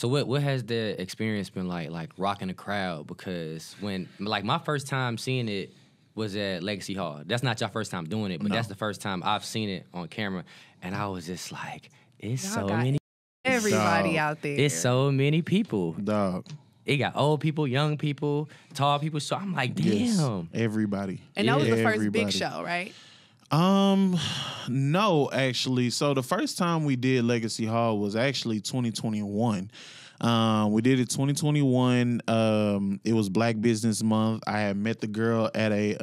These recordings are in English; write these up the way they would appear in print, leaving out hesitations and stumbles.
So what has the experience been like rocking the crowd? Because when like my first time seeing it was at Legacy Hall. That's not your first time doing it, but that's the first time I've seen it on camera, and I was just like, it's Y'all so got many. everybody out there. It's so many people. Dog. It got old people, young people, tall people. So I'm like, damn. Yes, everybody. And that was the first Everybody. big show, right? No, actually. So the first time we did Legacy Hall was actually 2021. We did it 2021. It was Black Business Month. I had met the girl at a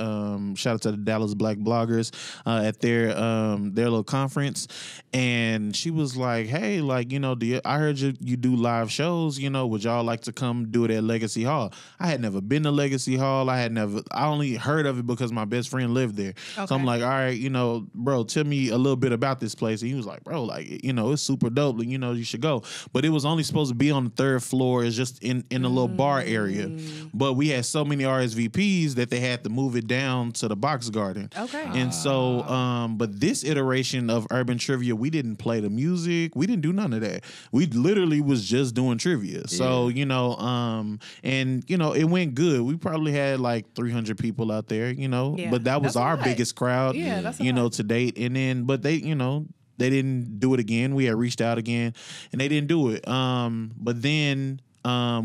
shout out to the Dallas Black Bloggers at their little conference, and she was like, "Hey, like, you know, I heard you do live shows. You know, would y'all like to come do it at Legacy Hall?" I had never been to Legacy Hall. I only heard of it because my best friend lived there. Okay. So I'm like, all right, you know, bro, tell me a little bit about this place. And he was like, bro, like, you know, it's super dope. You know, you should go. But it was only supposed to be on the third floor. It's just in a little bar area. But we had so many RSVPs that they had to move it down to the Box Garden. Okay. And so, but this iteration of Urban Trivia, we didn't play the music. We didn't do none of that. We literally was just doing trivia. So, you know, and, you know, it went good. We probably had like 300 people out there, you know, but that was That's a our lot. biggest crowd, Yeah, that's a you know, lot. to date. And then, but they, you know, they didn't do it again. We had reached out again and they didn't do it. But then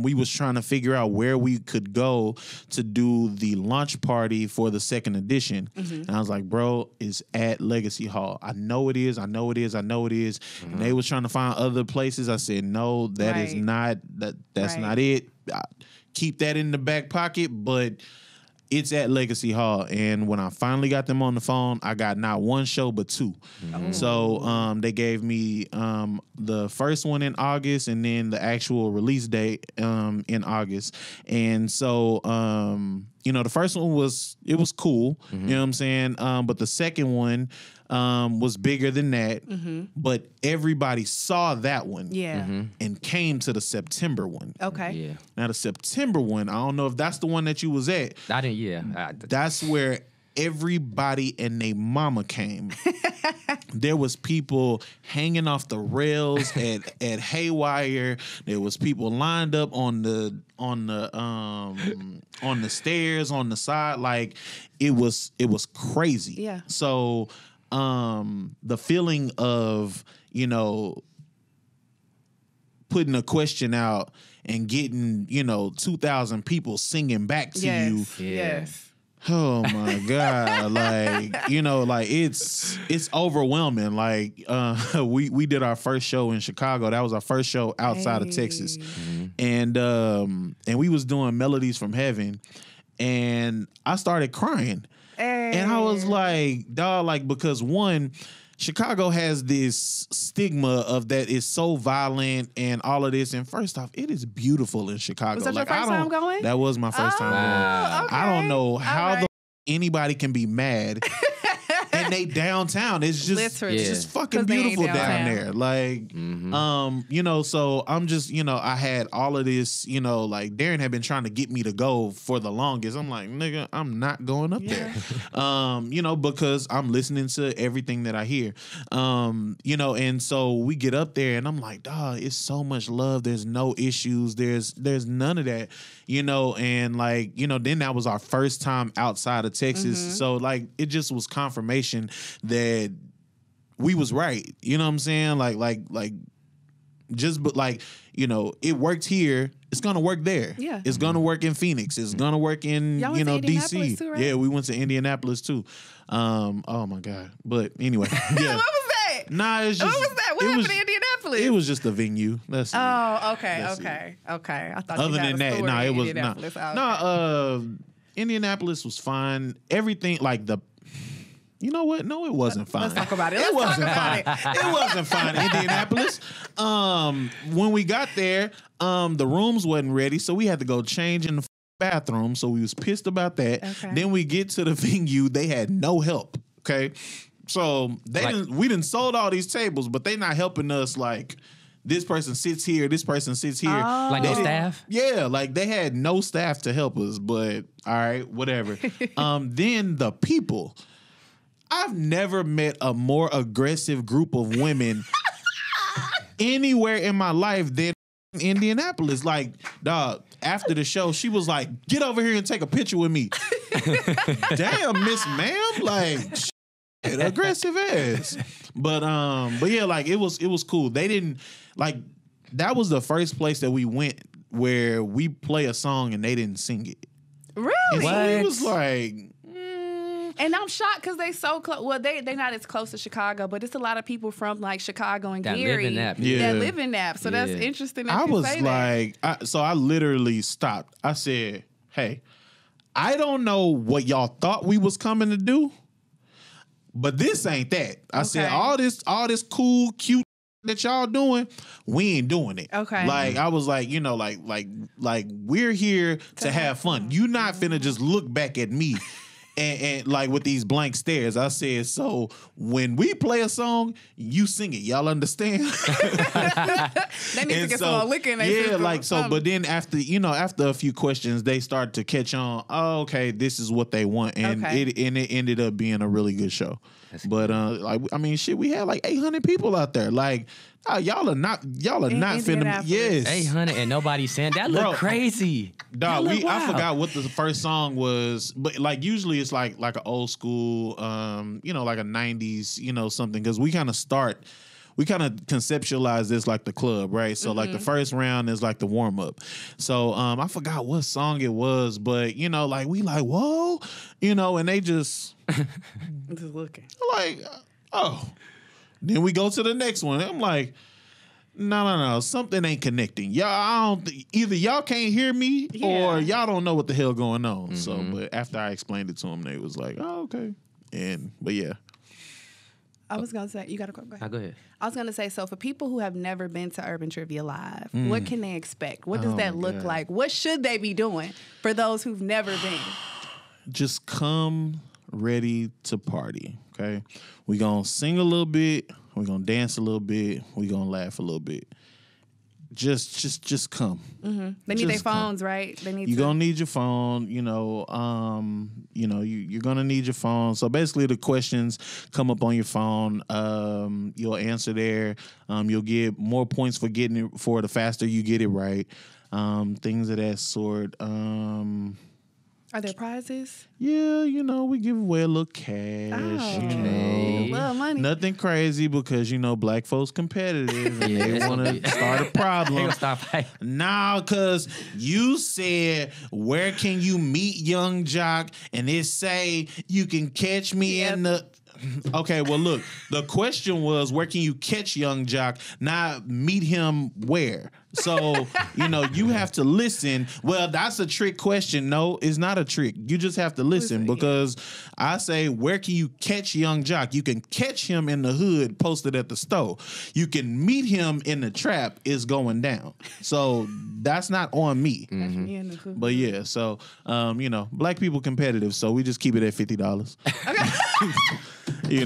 we was trying to figure out where we could go to do the launch party for the second edition. And I was like, bro, it's at Legacy Hall. I know it is. And they was trying to find other places. I said, no, that is Right. not, that's Right. not it. Keep that in the back pocket, but it's at Legacy Hall. And when I finally got them on the phone, I got not one show, but two. So they gave me the first one in August and then the actual release date in August. And so, you know, the first one was cool. You know what I'm saying? But the second one was bigger than that. But everybody saw that one and came to the September one. Okay. Yeah. Now, the September one, I don't know if that's the one that you was at. I didn't, yeah. That's where everybody and their mama came. There was people hanging off the rails at Haywire. There was people lined up on the stairs on the side. Like it was crazy. Yeah. So the feeling of, you know, putting a question out and getting, you know, 2,000 people singing back to you. Yes. Oh my God. Like, you know, like it's overwhelming. Like we did our first show in Chicago. That was our first show outside of Texas. And we was doing Melodies from Heaven and I started crying. And I was like, dog, like, because one, Chicago has this stigma of that it's so violent and all of this. And first off, it is beautiful in Chicago. Was that like, your first time going? That was my first time going. Okay. I don't know how All right. anybody can be mad. And they downtown. It's just Literally. it's just fucking 'Cause they ain't beautiful down downtown. there. Like, you know, so I'm just, you know, I had all of this, you know, like Darren had been trying to get me to go for the longest. I'm like, nigga, I'm not going up there. You know, because I'm listening to everything that I hear. You know, and so we get up there and I'm like, dog, it's so much love. There's no issues. There's none of that, you know, and like, you know, then that was our first time outside of Texas. So like it just was confirmation that we was right. You know what I'm saying? Like just but like, you know, it worked here. It's gonna work there. Yeah. It's gonna work in Phoenix. It's gonna work in, Y'all you went know, to DC. Indianapolis too, right? Yeah, we went to Indianapolis too. Oh my God. But anyway. Yeah. What was that? Nah, it's just What was that? What it happened was- in Indianapolis? It was just a venue. That's it. Oh, okay, That's okay. I thought Other you had than a that, story no, in it was Indianapolis. not. Oh, okay. Indianapolis was fine. Everything like the. You know what? No, it wasn't fine. Let's talk about it. It Let's wasn't talk about fine. It wasn't fine in Indianapolis. When we got there, the rooms wasn't ready, so we had to go change in the bathroom. So we was pissed about that. Okay. Then we get to the venue, they had no help. Okay, so we didn't sold all these tables, but they not helping us. Like this person sits here, this person sits here. Like no staff? Yeah, like they had no staff to help us. But all right, whatever. Then the people. I've never met a more aggressive group of women anywhere in my life than Indianapolis. Like, dog, after the show, she was like, get over here and take a picture with me. Damn, Miss Ma'am, like, shit, aggressive ass. But yeah, like it was cool. They didn't like that was the first place that we went where we play a song and they didn't sing it. Really? And so it was like and I'm shocked because they so close. Well, they're not as close to Chicago, but it's a lot of people from like Chicago and that Gary live in that. that live in that. So that's interesting. That I you was say like, so I literally stopped. I said, "Hey, I don't know what y'all thought we was coming to do, but this ain't that." I said, all this cool, cute that y'all doing, we ain't doing it. Okay. Like I was like, like we're here to have fun. You not finna just look back at me. And like with these blank stares, I said, so when we play a song, you sing it. Y'all understand? They need to get some liquor in their system. Like so. But then after a few questions, they start to catch on. Oh, okay, this is what they want, and it ended up being a really good show. But like I mean, shit, we had like 800 people out there. Like y'all are not finna. Yes, 800 and nobody sang. That look crazy. Dog, I forgot what the first song was, but like usually it's like an old school, like a 90s, something, because we kind of conceptualize this like the club, right? So like the first round is like the warm up. So I forgot what song it was, but like we like whoa, and they just looking like oh. Then we go to the next one. I'm like, no, something ain't connecting. Either y'all can't hear me or y'all don't know what the hell going on. Mm-hmm. So, but after I explained it to them, they was like, oh, okay. But yeah. I was gonna say, you gotta go. Go ahead. Go ahead. I was gonna say, so for people who have never been to Urban Trivia Live, what can they expect? What does that look like? What should they be doing for those who've never been? Just come ready to party. Okay, we gonna sing a little bit. We gonna dance a little bit. We gonna laugh a little bit. Just come. Mm-hmm. They need their phones, right? You're gonna need your phone. You're gonna need your phone. So basically, the questions come up on your phone. You'll answer there. You'll get more points for getting it for the faster you get it right. Things of that sort. Are there prizes? Yeah, we give away a little cash. Oh, a little money. Nothing crazy because black folks competitive and they want to start a problem. They gonna start fighting. Nah, because you said where can you meet Young Jock, and it say you can catch me in the. Okay, well, look, the question was where can you catch Young Jock, not meet him where? So, you have to listen. Well, that's a trick question. No, it's not a trick. You just have to listen because I say, where can you catch Young Jock? You can catch him in the hood posted at the store. You can meet him in the trap. It's going down. So that's not on me. Mm-hmm. But yeah, so, black people competitive. So we just keep it at $50. Okay. We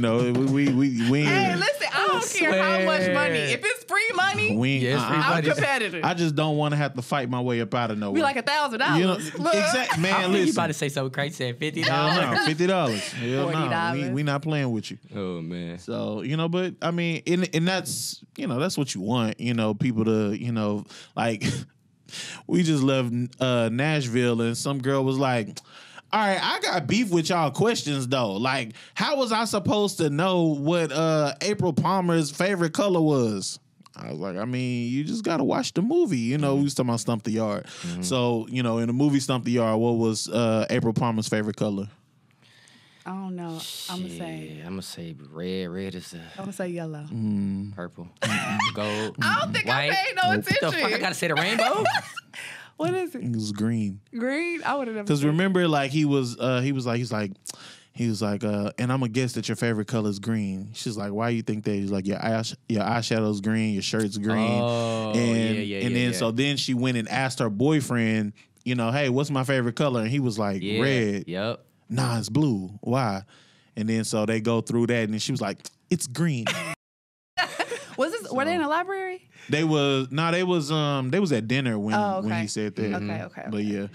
Hey, listen, I don't care how much money. If it's free money, I'm competitive. I just don't want to have to fight my way up out of nowhere. Be like $1,000. Exactly, man. Listen, you about to say something crazy? Said $50. $50. $40. We not playing with you. Oh man. So but I mean, and that's that's what you want. People to like. We just left Nashville, and some girl was like, all right, I got beef with y'all questions though. Like, how was I supposed to know what April Palmer's favorite color was? I was like, I mean, you just gotta watch the movie. We was talking about Stump the Yard. Mm-hmm. So, in the movie Stump the Yard, what was April Palmer's favorite color? I don't know. I'm gonna say red. Red is I'm gonna say yellow. Purple. Gold. I don't think white. I paid no attention. What the fuck? I gotta say the rainbow? What is it? It was green. Green? I would have never. Because remember, like he was like, and I'm gonna guess that your favorite color is green. She's like, why you think that? He's like, your eyeshadow's green, your shirt's green. Oh, and then so then she went and asked her boyfriend, hey, what's my favorite color? And he was like, red. Yep. Nah, it's blue. Why? And then so they go through that, and then she was like, it's green. Were they in a library? They was at dinner when he said that. Okay. But yeah.